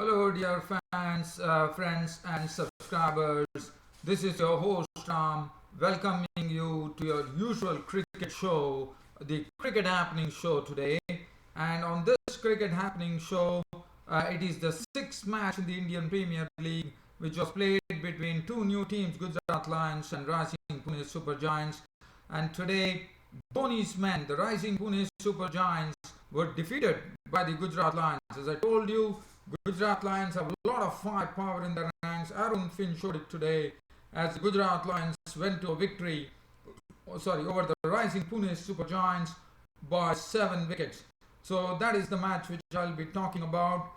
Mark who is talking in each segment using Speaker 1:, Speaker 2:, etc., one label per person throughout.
Speaker 1: Hello, dear fans, friends, and subscribers. This is your host Ram, welcoming you to your usual cricket show, the Cricket Happening Show today. And on this Cricket Happening Show, it is the sixth match in the Indian Premier League, which was played between two new teams, Gujrat Lions and Rising Pune Super Giants. And today, Dhoni's men, the Rising Pune Super Giants, were defeated by the Gujrat Lions. As I told you, Gujrat Lions have a lot of firepower in their ranks. Arun Finn showed it today as the Gujrat Lions went to a victory over the Rising Pune Super Giants by 7 wickets. So that is the match which I'll be talking about.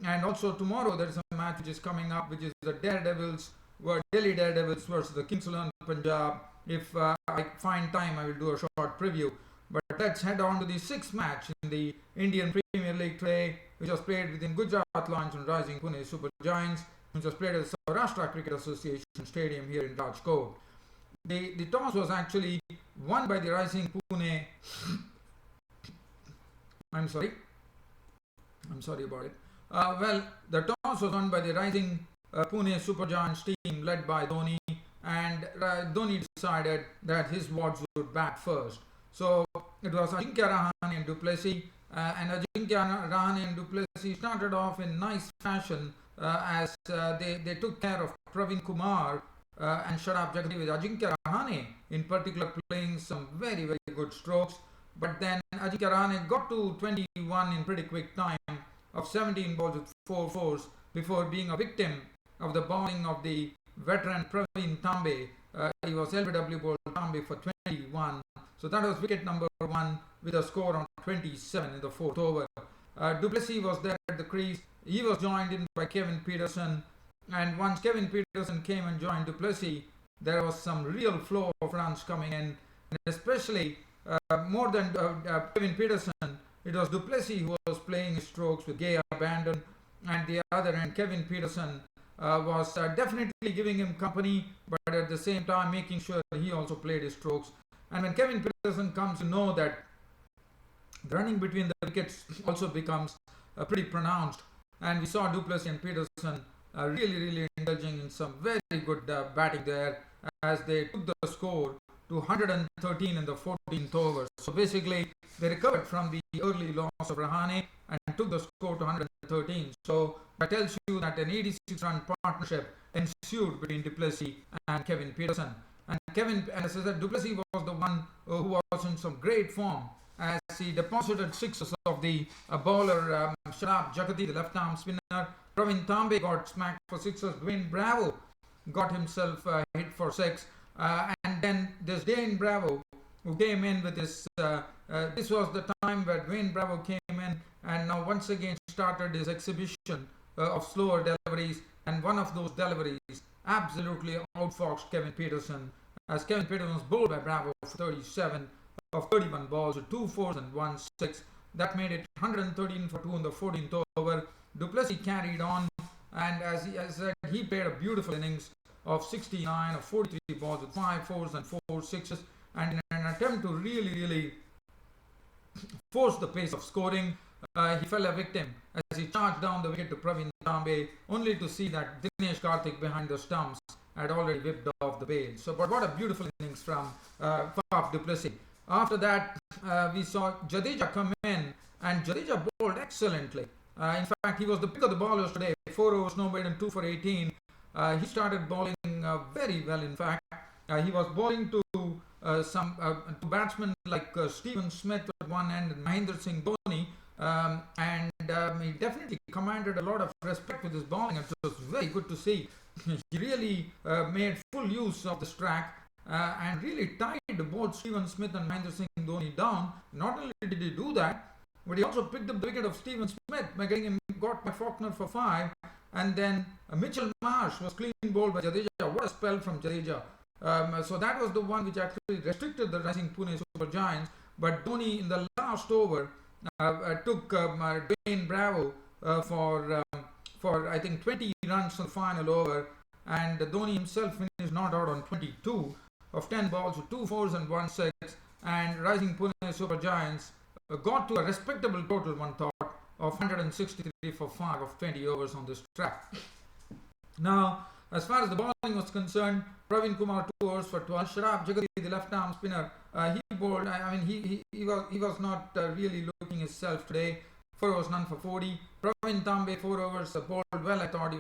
Speaker 1: And also tomorrow there is a match which is coming up, which is the Delhi Daredevils versus the Kings of Punjab. If I find time, I will do a short preview. But let's head on to the sixth match in the Indian Premier League today, which was played between Gujrat Lions and Rising Pune Super Giants, which was played at the Saurashtra Cricket Association Stadium here in Rajkot. The toss was actually won by the Rising Pune. I'm sorry about it. The toss was won by the Rising Pune Super Giants team led by Dhoni, and Dhoni decided that his wards would bat first. So it was Ajinkya Rahane and Duplessis, and Ajinkya Rahane and Duplessis started off in nice fashion as they took care of Praveen Kumar and Sharab Jagati, with Ajinkya Rahane in particular playing some very, very good strokes. But then Ajinkya Rahane got to 21 in pretty quick time of 17 balls with 4 fours before being a victim of the bowling of the veteran Praveen Tambe. He was LBW bowled Tambe for 21. So that was wicket number 1 with a score on 27 in the 4th over. Duplessis was there at the crease. He was joined in by Kevin Peterson. And once Kevin Peterson came and joined Duplessis, there was some real flow of runs coming in. And especially more than Kevin Peterson, it was Duplessis who was playing his strokes with gay abandon. And the other end, Kevin Peterson was definitely giving him company, but at the same time making sure he also played his strokes. And when Kevin Peterson comes to know that the running between the wickets also becomes pretty pronounced, and we saw Duplessis and Peterson really indulging in some very good batting there as they took the score to 113 in the 14th over. So basically they recovered from the early loss of Rahane and took the score to 113. So that tells you that an 86-run partnership ensued between Duplessis and Kevin Peterson. And as I said, Duplessis was the one who was in some great form as he deposited sixes of the bowler Sharab Jagati, the left-arm spinner. Praveen Tambe got smacked for sixes. Dwayne Bravo got himself hit for 6. And then there's Dwayne Bravo who came in with his... this was the time where Dwayne Bravo came in and now once again started his exhibition of slower deliveries. And one of those deliveries absolutely outfoxed Kevin Peterson, as Kevin Peterson was bowled by Bravo for 37 of 31 balls with 2 fours and 1 6. That made it 113 for 2 in the 14th over. Duplessis carried on, and as I said, he played a beautiful innings of 69 of 43 balls with 5 fours and 4 sixes, and in an attempt to really force the pace of scoring, he fell a victim as he charged down the wicket to Praveen Tambe, only to see that Dinesh Karthik behind the stumps had already whipped off the bail. So, but what a beautiful innings from Faf du Plessis. After that, we saw Jadeja come in, and Jadeja bowled excellently. In fact, he was the pick of the bowlers today. 4 overs, no made, and 2 for 18. He started bowling very well. In fact, he was bowling to some batsmen like Stephen Smith at one end and Mahendra Singh Dhoni. And he definitely commanded a lot of respect with his bowling. It was very good to see. He really made full use of this track and really tied both Stephen Smith and Mahendra Singh Dhoni down. Not only did he do that, but he also picked up the wicket of Stephen Smith by getting him got by Faulkner for 5. And then Mitchell Marsh was clean bowled by Jadeja. What a spell from Jadeja. So that was the one which actually restricted the Rising Pune Super Giants. But Dhoni in the last over took Dwayne Bravo for I think 20 runs in the final over, and Dhoni himself finished not out on 22 of 10 balls with 2 fours and 1 6, and Rising Pune Super Giants got to a respectable total, one thought, of 163 for 5 of 20 overs on this track. Now, as far as the bowling was concerned, Praveen Kumar 2 overs for 12. Sharab Jagati, the left-arm spinner, he bowled. He was not really looking himself today. 4 overs, none for 40. Praveen Tambe 4 overs, bowled well. I thought he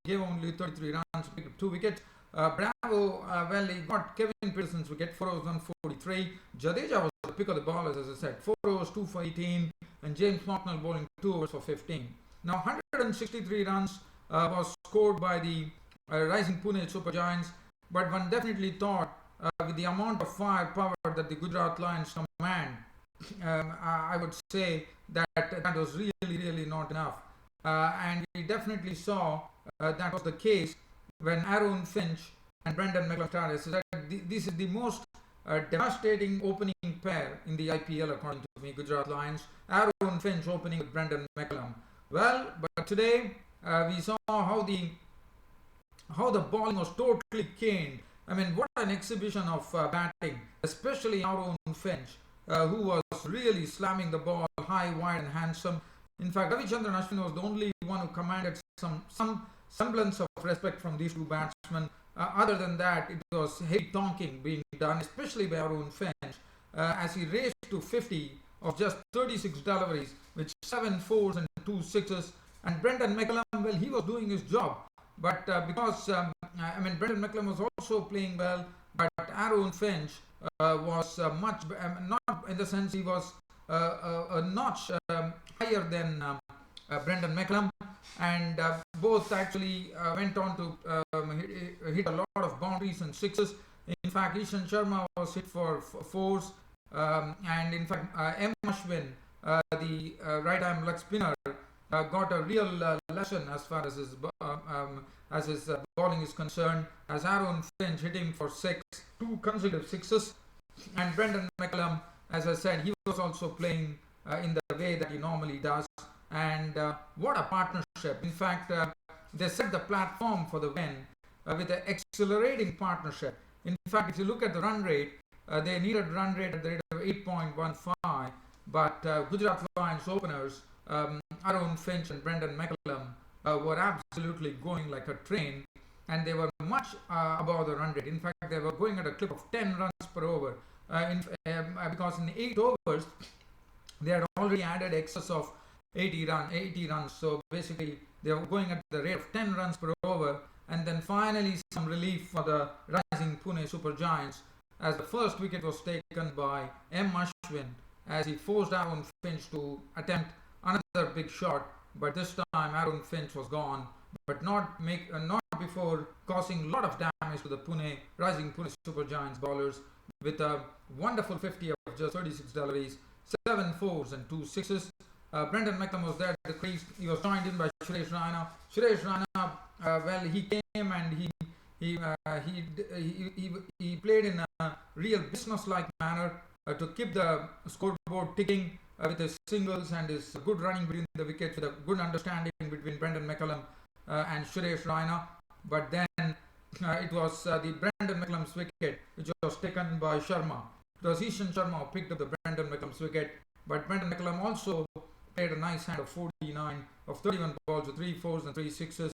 Speaker 1: gave only 33 runs, picked up 2 wickets. Bravo, he got Kevin Peterson's wicket, 4 overs, 143. Jadeja was the pick of the bowlers, as I said, 4 overs, 2 for 18. And James Mocknell bowling 2 overs for 15. Now, 163 runs was scored by the rising Pune Super Giants, but one definitely thought with the amount of firepower that the Gujrat Lions command, I would say that was really not enough. And we definitely saw that was the case when Aaron Finch and Brendan McCullum started. So this is the most devastating opening pair in the IPL, according to me, Gujrat Lions. Aaron Finch opening with Brendan McCullum. Well, but today we saw how the bowling was totally caned. I mean, what an exhibition of batting, especially Aaron Finch, who was really slamming the ball high, wide and handsome. In fact, Ravichandran Ashwin was the only one who commanded some semblance of respect from these two batsmen. Other than that, it was heavy tonking being done, especially by Aaron Finch, as he raced to 50 of just 36 deliveries with 7 fours and 2 sixes. And Brendan McCullum, well, he was doing his job. But because, Brendan McCullum was also playing well, but Aaron Finch was much, not in the sense he was a notch higher than Brendan McCullum. And both actually went on to hit a lot of boundaries and sixes. In fact, Ishan Sharma was hit for fours. And in fact, M. Ashwin, the right-arm leg spinner, got a real lesson as far as his bowling is concerned, as Aaron Finch hitting for 2 consecutive sixes, and Brendan McCullum, as I said, he was also playing in the way that he normally does. And what a partnership! In fact, they set the platform for the win with an accelerating partnership. In fact, if you look at the run rate, they needed run rate at the rate of 8.15, but Gujarat Lions openers Aaron Finch and Brendan McCullum were absolutely going like a train, and they were much above the run rate. In fact, they were going at a clip of 10 runs per over, because in 8 overs they had already added excess of 80 runs. So basically they were going at the rate of 10 runs per over, and then finally some relief for the rising Pune Super Giants, as the first wicket was taken by M. Ashwin, as he forced Aaron Finch to attempt another big shot, but this time Aaron Finch was gone, but not before causing a lot of damage to the rising Pune Super Giants bowlers, with a wonderful 50 of just 36 deliveries, 7 fours and 2 sixes. Brendan McCullum was there at the crease. He was joined in by Suresh Raina. Suresh Raina, he came and he played in a real business-like manner to keep the scoreboard ticking with his singles and his good running between the wickets, with a good understanding between Brendan McCullum and Suresh Raina. But then it was the Brendan McCullum's wicket which was taken by Sharma. It was Ishan Sharma who picked up the Brendan McCullum's wicket, but Brendan McCullum also played a nice hand of 49 of 31 balls with 3 fours and 3 sixes.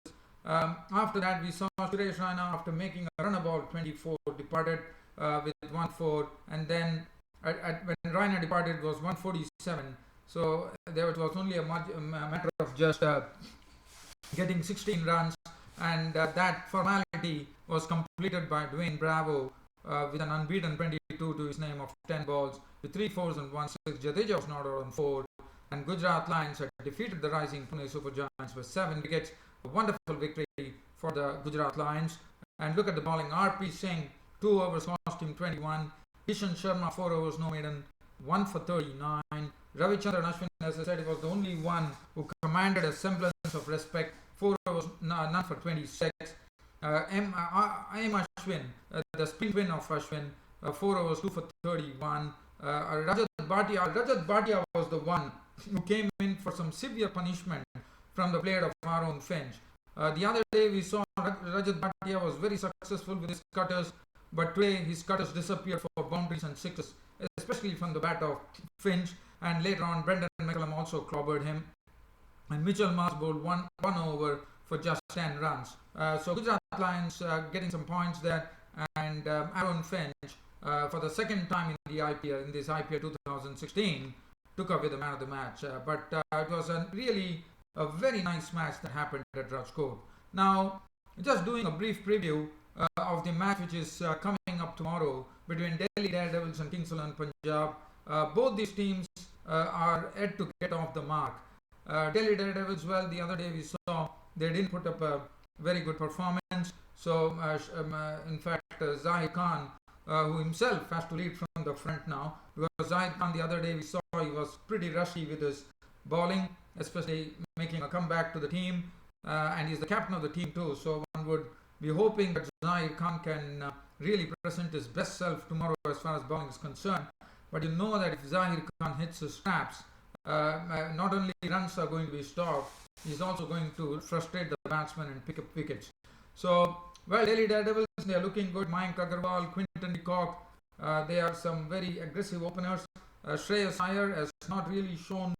Speaker 1: After that, we saw Suresh Raina, after making a run about 24, departed with 1-4, and then when Raina departed, it was 147. So there it was only a matter of just getting 16 runs, and that formality was completed by Dwayne Bravo with an unbeaten 22 to his name of 10 balls with 3 fours and 1 6. Jadeja was not out on 4, and Gujarat Lions had defeated the rising Pune Super Giants with 7 wickets. A wonderful victory for the Gujarat Lions. And look at the bowling. RP Singh, 2 overs, cost him 21. Ishan Sharma, 4 overs, no maiden, 1 for 39. Ravichandran Ashwin, as I said, he was the only one who commanded a semblance of respect. 4 overs, none for 26. M. Ashwin, the spin win of Ashwin, 4 overs, 2 for 31. Rajat Bhatia was the one who came in for some severe punishment from the player of Aaron Finch. The other day we saw Rajat Bhatia was very successful with his cutters, but today his cutters disappeared for boundaries and sixes, especially from the bat of Finch. And later on, Brendan McCallum also clobbered him, and Mitchell Mars bowled one over for just 10 runs. So Gujarat Lions getting some points there, and Aaron Finch, for the second time in the IPL, in this IPL 2016, took away the man of the match. But it was really a very nice match that happened at Rajkot. Now, just doing a brief preview of the match which is coming up tomorrow between Delhi Daredevils and Kings XI Punjab. Both these teams are yet to get off the mark. Delhi Daredevils, well, the other day we saw they didn't put up a very good performance. So, in fact, Zahid Khan, who himself has to lead from the front now, because Zahid Khan the other day we saw he was pretty rushy with his bowling, especially making a comeback to the team, and he's the captain of the team too. So one would be hoping that Zahid Khan can really present his best self tomorrow as far as bowling is concerned. But you know that if Zahid Khan hits his straps, not only runs are going to be stopped, he's also going to frustrate the batsman and pick up wickets. So, well, Delhi Daredevils, they are looking good. Mayank Agarwal, Quinton de Kock, they are some very aggressive openers. Shreyas Iyer has not really shown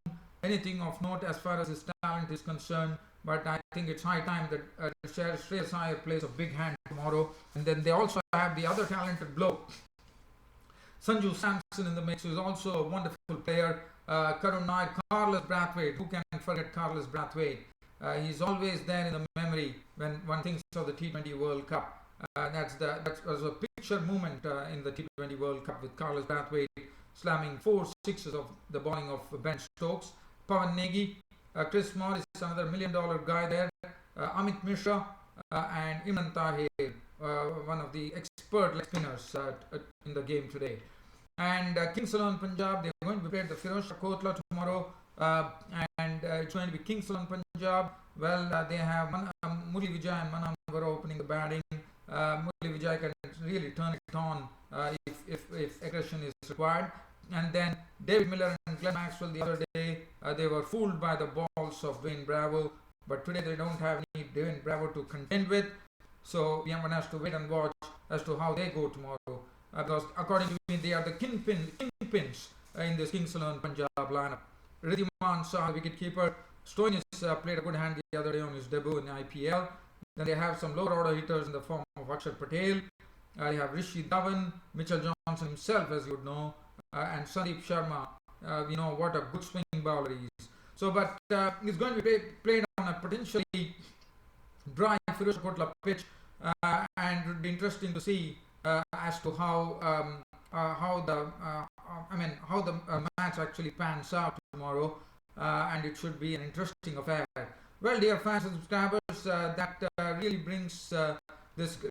Speaker 1: anything of note as far as his talent is concerned, but I think it's high time that Shreyas Iyer plays a big hand tomorrow. And then they also have the other talented bloke, Sanju Samson, in the mix, who is also a wonderful player. Karun Nair, Carlos Brathwaite, who can forget Carlos Brathwaite? He's always there in the memory when one thinks of the T20 World Cup. That was a picture moment in the T20 World Cup, with Carlos Brathwaite slamming 4 sixes of the bowling of Ben Stokes. Pawan Negi, Chris Morris, another $1 million guy there. Amit Mishra and Imran Tahir, one of the expert leg spinners in the game today. And Kings XI Punjab, they're going to be played the Firozshah Kotla tomorrow, and it's going to be Kings XI Punjab. Well, they have Murli Vijay and Manan Vora opening the batting. Murli Vijay can really turn it on if aggression is required. And then David Miller and Glenn Maxwell the other day, they were fooled by the balls of Dwayne Bravo, but today they don't have any Dwayne Bravo to contend with. So one has to wait and watch as to how they go tomorrow. Because according to me, they are the kingpins in this Kings XI Punjab lineup. Ridhiman Shah, wicketkeeper. Stoinis played a good hand the other day on his debut in the IPL. Then they have some lower order hitters in the form of Akshar Patel. You have Rishi Dhawan, Mitchell Johnson himself, as you would know, and Sandeep Sharma. We know what a good swinging bowler he is. So, but it's going to be played on a potentially dry Firozshah Kotla pitch, and it would be interesting to see as to how the match actually pans out tomorrow, and it should be an interesting affair. Well, dear fans and subscribers, that really brings this